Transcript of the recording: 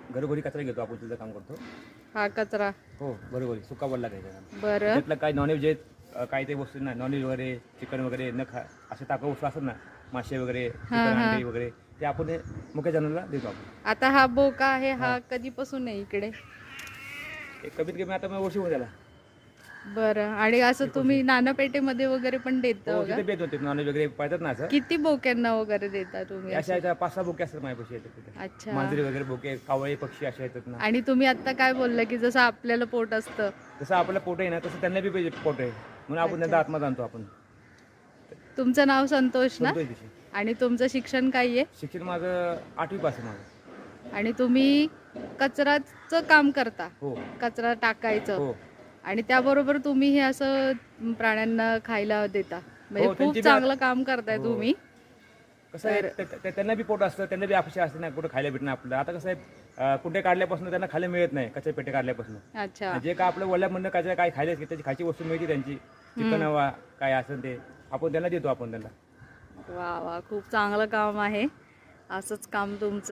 घरोघरी कचरा घेतो आपण, तुझं काम करतो. हा कचरा. हो घरोघरी सुका वल्ला घ्यायचा. बरं. त्यातलं काय नॉनव्हेज आहेत, काही ते वस्तू ना नॉनव्हेज वगैरे चिकन वगैरे न खा असे टाका वस्तू असतात ना, मासे वगैरे चिकन अंडे वगैरे, ते आपण मुख्य जनावरांना देतो आपण. आता हा बोका आहे हा कधीपासून आहे इकडे? एक कमीत कमी आता वर्ष होऊन झाला. बरं. आणि असं तुम्ही नानापेठेमध्ये वगैरे पण देता हो का? तिथे देत होते, नॉनव्हेज वगैरे पाळतात ना असं. किती बोक्यांना वगैरे देता तुम्ही? अशा आहेत 5-6 बोके असतात माझ्यापाशी येतात तिथे. अच्छा. मांजरी वगैरे बोके, कावळे पक्षी असे येतात ना. आणि तुम्ही आता काय बोलला की जसं आपल्याला पोट असतं जसं आपल्याला पोट आहे ना तसं त्यांना बी पाहिजे पोट आहे, म्हणून आपण त्यांचा आत्मा जाणतो आपण. तुमचं नाव संतोष ना? संतोष दिशी. आणि तुमचं शिक्षण काय आहे? शिक्षण माझं 8वी पास आहे माझं. आणि तुम्ही कचराचं काम करता? हो कचरा टाकायचं हो आणि त्याबरोबर तुम्ही हे असं प्राण्यांना खायला देता, म्हणजे हो, खूप त्यांची बी चांगलं काम करताय हो. तुम्ही. कसं आहे त्यांना बी पोट असतं, त्यांना बी अपेक्षा असते ना कुठं खायला भेटणं आपलं. आता कसं आहे कुठे काढल्यापासून त्यांना खायला मिळत नाही, कच्च्या पेटे काढल्यापासून. अच्छा. जे काय आपलं वल्ल्या म्हणणं काय काय खायला त्याची खायची वस्तू मिळते त्यांची, चिकन हवा काय असेल ते आपण त्यांना देतो आपण त्यांना. वा वा, खूप चांगलं काम आहे, असंच काम तुमचं.